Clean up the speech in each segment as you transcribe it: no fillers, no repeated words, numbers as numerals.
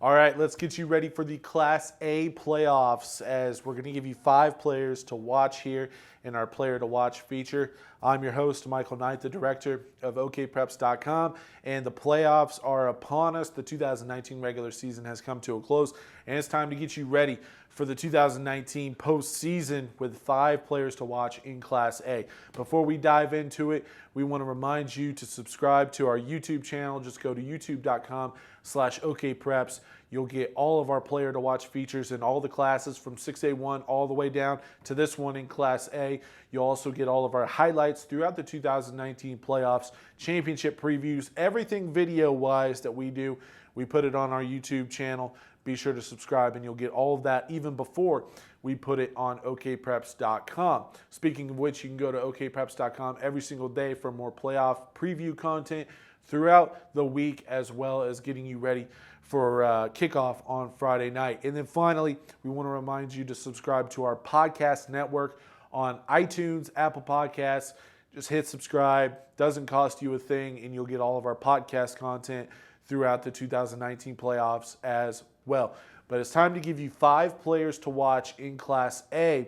All right, let's get you ready for the Class A playoffs as we're going to give you 5 players to watch here in our Player to Watch feature. I'm your host, Michael Knight, the director of OKPreps.com, and the playoffs are upon us. The 2019 regular season has come to a close, and it's time to get you ready for the 2019 postseason with 5 players to watch in Class A. Before we dive into it, we want to remind you to subscribe to our YouTube channel. Just go to youtube.com/OKPreps. You'll get all of our Player to Watch features in all the classes from 6A1 all the way down to this one in Class A. You'll also get all of our highlights throughout the 2019 playoffs, championship previews, everything video-wise that we do. We put it on our YouTube channel. Be sure to subscribe and you'll get all of that even before we put it on OKPreps.com. Speaking of which, you can go to OKPreps.com every single day for more playoff preview content throughout the week, as well as getting you ready for kickoff on Friday night. And then finally, we want to remind you to subscribe to our podcast network on iTunes, Apple Podcasts. Just hit subscribe. Doesn't cost you a thing, and you'll get all of our podcast content throughout the 2019 playoffs as well. But it's time to give you 5 players to watch in Class A,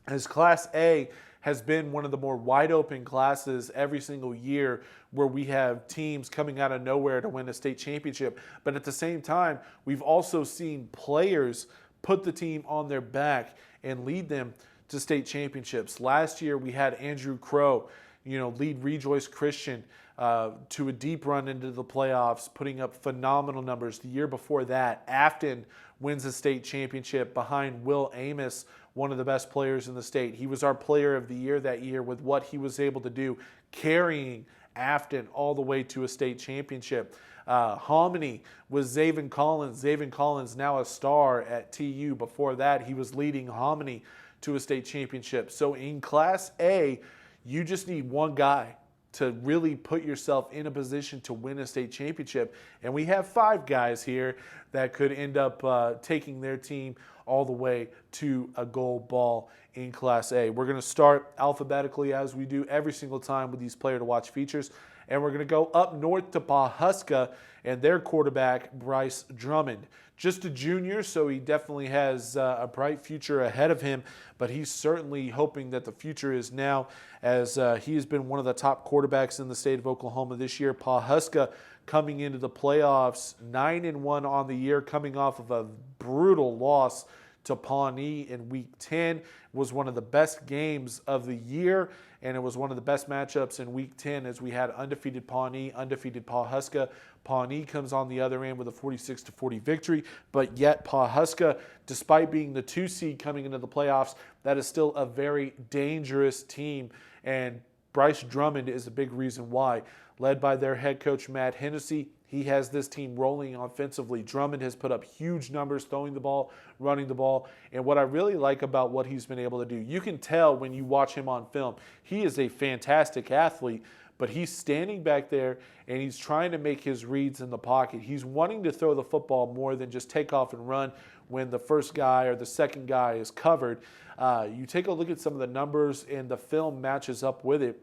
as Class A has been one of the more wide open classes every single year, where we have teams coming out of nowhere to win a state championship. But at the same time, we've also seen players put the team on their back and lead them to state championships. Last year, we had Andrew Crow, lead Rejoice Christian to a deep run into the playoffs, putting up phenomenal numbers. The year before that, Afton wins the state championship behind Will Amos, one of the best players in the state. He was our player of the year that year with what he was able to do, carrying Afton all the way to a state championship. Hominy was Zaven Collins. Zaven Collins, now a star at TU. Before that, he was leading Hominy to a state championship. So in Class A, you just need one guy to really put yourself in a position to win a state championship. And we have 5 guys here that could end up taking their team all the way to a gold ball in Class A. We're going to start alphabetically, as we do every single time with these Player to Watch features. And we're going to go up north to Pawhuska and their quarterback, Bryce Drummond. Just a junior, so he definitely has a bright future ahead of him, but he's certainly hoping that the future is now, as he has been one of the top quarterbacks in the state of Oklahoma this year. Pawhuska coming into the playoffs 9-1 on the year, coming off of a brutal loss to Pawnee in Week 10. Was one of the best games of the year, and it was one of the best matchups in Week 10, as we had undefeated Pawnee, undefeated Pawhuska. Pawnee comes on the other end with a 46-40 victory, but yet Pawhuska, despite being the 2 seed coming into the playoffs, that is still a very dangerous team, and Bryce Drummond is a big reason why. Led by their head coach, Matt Hennessy, he has this team rolling offensively. Drummond has put up huge numbers throwing the ball, running the ball. And what I really like about what he's been able to do, you can tell when you watch him on film, he is a fantastic athlete, but he's standing back there and he's trying to make his reads in the pocket. He's wanting to throw the football more than just take off and run when the first guy or the second guy is covered. You take a look at some of the numbers and the film matches up with it.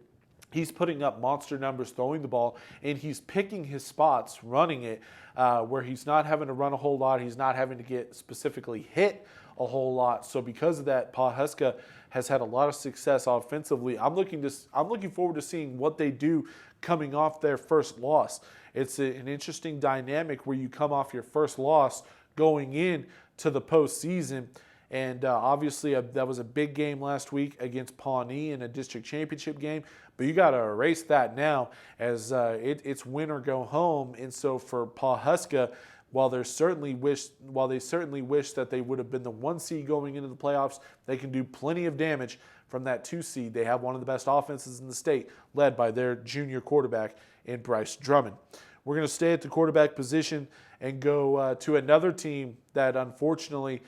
He's putting up monster numbers throwing the ball, and he's picking his spots running it, where he's not having to run a whole lot. He's not having to get specifically hit a whole lot. So because of that, Pawhuska has had a lot of success offensively. I'm looking forward to seeing what they do coming off their first loss. It's an interesting dynamic where you come off your first loss going in to the postseason. And obviously, that was a big game last week against Pawnee in a district championship game. But you got to erase that now, as it's win or go home. And so for Pawhuska, while they certainly wish that they would have been the 1 seed going into the playoffs, they can do plenty of damage from that 2 seed. They have one of the best offenses in the state, led by their junior quarterback in Bryce Drummond. We're going to stay at the quarterback position and go to another team that unfortunately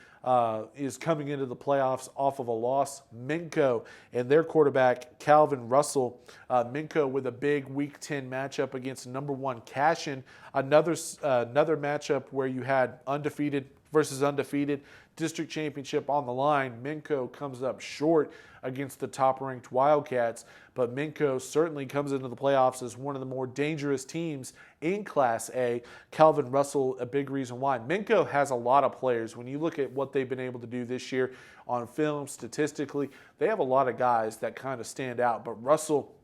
is coming into the playoffs off of a loss. Minco and their quarterback, Calvin Russell. Minco with a big Week 10 matchup against number 1 Cashin. Another matchup where you had undefeated versus undefeated, district championship on the line. Minco comes up short against the top-ranked Wildcats, but Minco certainly comes into the playoffs as one of the more dangerous teams in Class A. Calvin Russell, a big reason why. Minco has a lot of players. When you look at what they've been able to do this year on film, statistically, they have a lot of guys that kind of stand out, but Russell,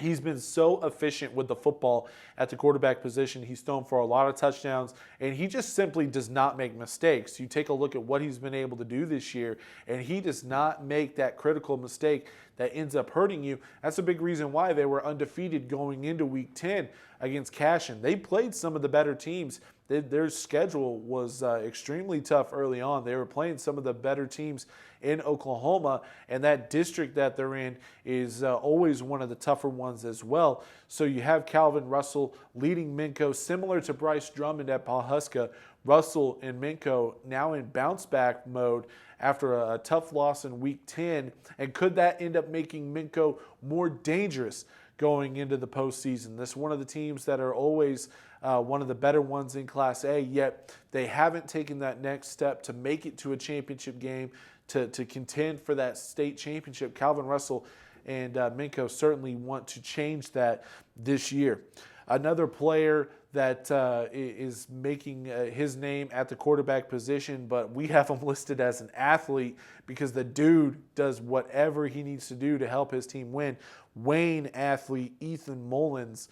he's been so efficient with the football at the quarterback position. He's thrown for a lot of touchdowns, and he just simply does not make mistakes. You take a look at what he's been able to do this year, and he does not make that critical mistake that ends up hurting you. That's a big reason why they were undefeated going into Week 10 against Cashin. They played some of the better teams. Their schedule was extremely tough early on. They were playing some of the better teams in Oklahoma, and that district that they're in is always one of the tougher ones as well. So you have Calvin Russell leading Minco, similar to Bryce Drummond at Pawhuska. Russell and Minco now in bounce-back mode after a tough loss in Week 10. And could that end up making Minco more dangerous going into the postseason? This is one of the teams that are always one of the better ones in Class A, yet they haven't taken that next step to make it to a championship game, to contend for that state championship. Calvin Russell and Minco certainly want to change that this year. Another player that is making his name at the quarterback position, but we have him listed as an athlete because the dude does whatever he needs to do to help his team win. Wayne athlete Ethan Mullins,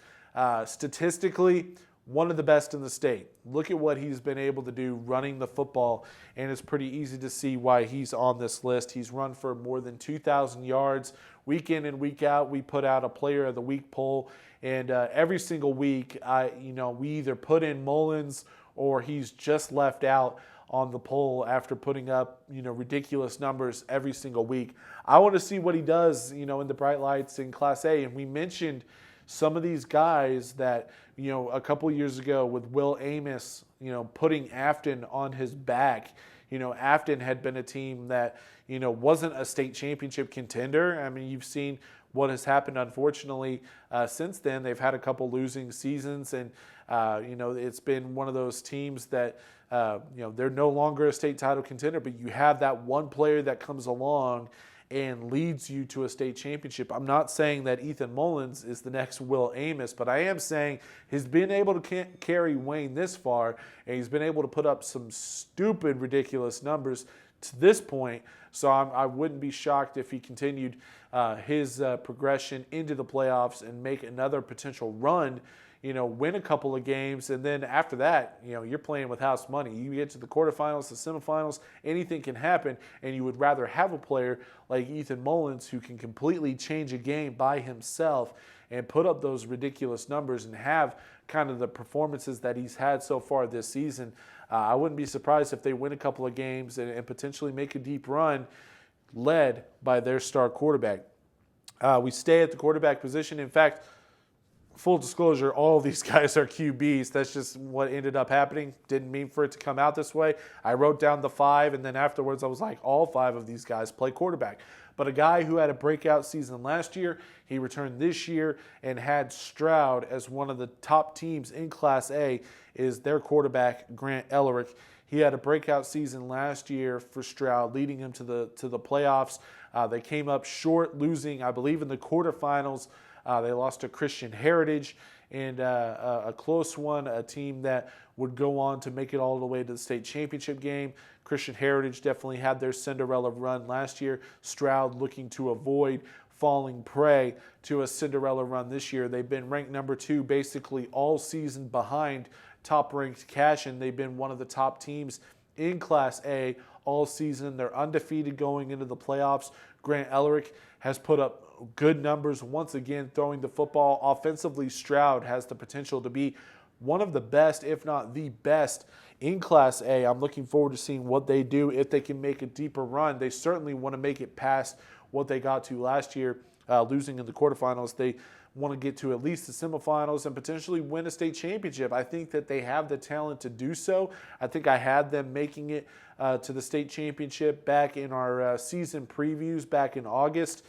statistically, one of the best in the state. Look at what he's been able to do running the football, and it's pretty easy to see why he's on this list. He's run for more than 2,000 yards. Week in and week out, we put out a Player of the Week poll, and every single week, we either put in Mullins or he's just left out on the poll after putting up, ridiculous numbers every single week. I want to see what he does, in the bright lights in Class A, and we mentioned some of these guys that, a couple years ago with Will Amos, putting Afton on his back. Afton had been a team that, wasn't a state championship contender. I mean, you've seen what has happened, unfortunately, since then. They've had a couple losing seasons, and, it's been one of those teams that, they're no longer a state title contender, but you have that one player that comes along and leads you to a state championship. I'm not saying that Ethan Mullins is the next Will Amos, but I am saying he's been able to carry Wayne this far, and he's been able to put up some stupid, ridiculous numbers to this point. So I wouldn't be shocked if he continued his progression into the playoffs and make another potential run, win a couple of games, and then after that, you're playing with house money. You get to the quarterfinals, the semifinals, anything can happen, and you would rather have a player like Ethan Mullins who can completely change a game by himself and put up those ridiculous numbers and have kind of the performances that he's had so far this season. I wouldn't be surprised if they win a couple of games and potentially make a deep run led by their star quarterback. We stay at the quarterback position. In fact, full disclosure, all of these guys are QBs. That's just what ended up happening. Didn't mean for it to come out this way. I wrote down the 5, and then afterwards I was like, all 5 of these guys play quarterback. But a guy who had a breakout season last year, he returned this year and had Stroud as one of the top teams in Class A, is their quarterback, Gran Telluric. He had a breakout season last year for Stroud, leading him to the playoffs. They came up short, losing, I believe, in the quarterfinals. They lost to Christian Heritage, and a close one, a team that would go on to make it all the way to the state championship game. Christian Heritage definitely had their Cinderella run last year. Stroud looking to avoid falling prey to a Cinderella run this year. They've been ranked number 2 basically all season behind top-ranked Cashin. They've been one of the top teams in Class A all season. They're undefeated going into the playoffs. Gran Telluric has put up good numbers once again throwing the football. Offensively, Stroud has the potential to be one of the best, if not the best, in Class A. I'm looking forward to seeing what they do if they can make a deeper run. They certainly want to make it past what they got to last year, losing in the quarterfinals. They want to get to at least the semifinals and potentially win a state championship. I think that they have the talent to do so. I think I had them making it to the state championship back in our season previews back in August,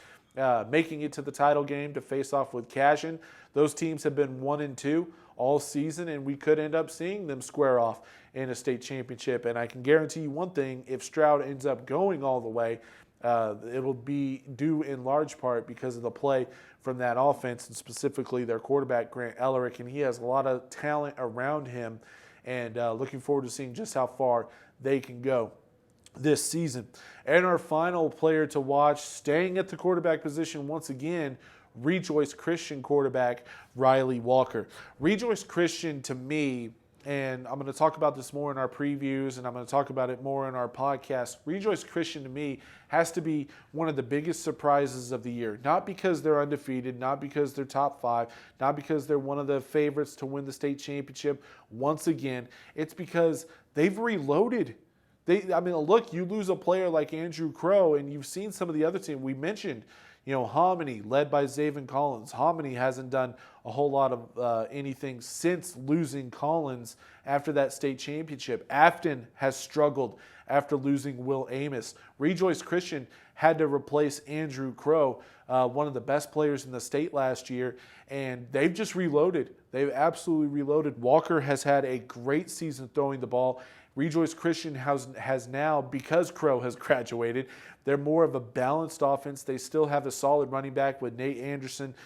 making it to the title game to face off with Cashion. Those teams have been 1-2 all season, and we could end up seeing them square off in a state championship. And I can guarantee you one thing, if Stroud ends up going all the way, it'll be due in large part because of the play from that offense, and specifically their quarterback, Gran Telluric, and he has a lot of talent around him, and looking forward to seeing just how far they can go this season. And our final player to watch, staying at the quarterback position once again, Rejoice Christian quarterback Riley Walker. Rejoice Christian, to me, and I'm going to talk about this more in our previews, and I'm going to talk about it more in our podcast. Rejoice Christian, to me, has to be one of the biggest surprises of the year. Not because they're undefeated, not because they're top 5, not because they're one of the favorites to win the state championship once again. It's because they've reloaded. Look, you lose a player like Andrew Crow, and you've seen some of the other teams. We mentioned, Hominy, led by Zaven Collins. Hominy hasn't done a whole lot of anything since losing Collins after that state championship. Afton has struggled after losing Will Amos. Rejoice Christian had to replace Andrew Crow, one of the best players in the state last year, and they've just reloaded. They've absolutely reloaded. Walker has had a great season throwing the ball. Rejoice Christian has now, because Crow has graduated, they're more of a balanced offense. They still have a solid running back with Nate Anderson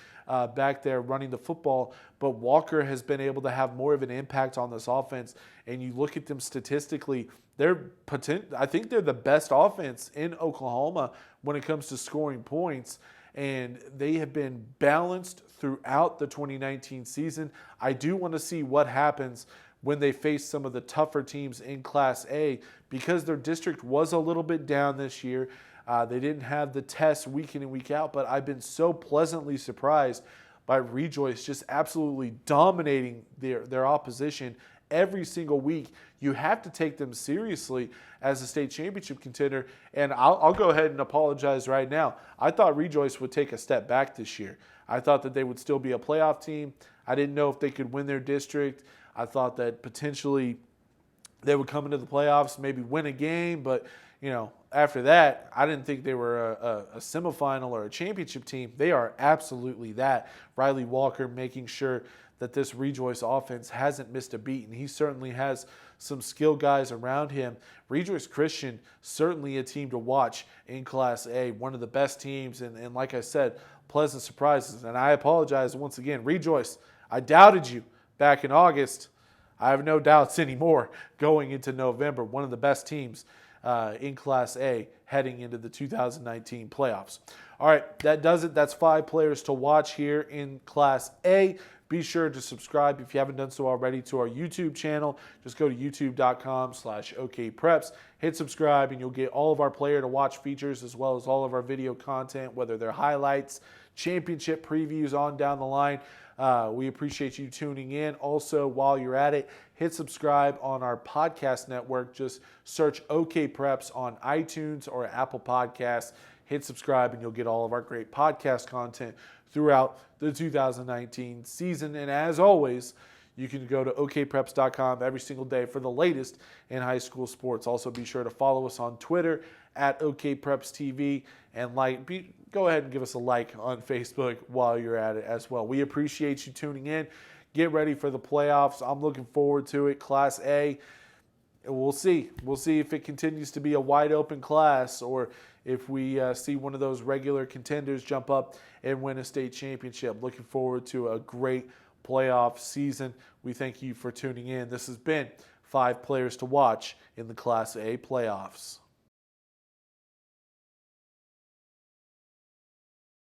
back there running the football, but Walker has been able to have more of an impact on this offense. And you look at them statistically, I think they're the best offense in Oklahoma when it comes to scoring points, and they have been balanced throughout the 2019 season. I do want to see what happens when they face some of the tougher teams in Class A, because their district was a little bit down this year. They didn't have the tests week in and week out, but I've been so pleasantly surprised by Rejoice just absolutely dominating their opposition every single week. You have to take them seriously as a state championship contender, and I'll go ahead and apologize right now. I thought Rejoice would take a step back this year. I thought that they would still be a playoff team. I didn't know if they could win their district. I thought that potentially they would come into the playoffs, maybe win a game, but after that, I didn't think they were a semifinal or a championship team. They are absolutely that. Riley Walker making sure that this Rejoice offense hasn't missed a beat, and he certainly has some skill guys around him. Rejoice Christian, certainly a team to watch in Class A, one of the best teams, and like I said, pleasant surprises. And I apologize once again. Rejoice, I doubted you back in August. I have no doubts anymore going into November. One of the best teams in Class A heading into the 2019 playoffs. All right, that does it. That's 5 players to watch here in Class A. Be sure to subscribe if you haven't done so already to our YouTube channel. Just go to youtube.com/OKPreps. Hit subscribe and you'll get all of our player to watch features as well as all of our video content, whether they're highlights, championship previews on down the line. We appreciate you tuning in. Also, while you're at it, hit subscribe on our podcast network. Just search OKPreps on iTunes or Apple Podcasts. Hit subscribe and you'll get all of our great podcast content throughout the 2019 season. And as always, you can go to OKPreps.com every single day for the latest in high school sports. Also, be sure to follow us on Twitter at OKPrepsTV, and go ahead and give us a like on Facebook while you're at it as well. We appreciate you tuning in. Get ready for the playoffs. I'm looking forward to it. Class A, we'll see. We'll see if it continues to be a wide open class or if we see one of those regular contenders jump up and win a state championship. Looking forward to a great playoff season. We thank you for tuning in. This has been 5 players to watch in the Class A playoffs.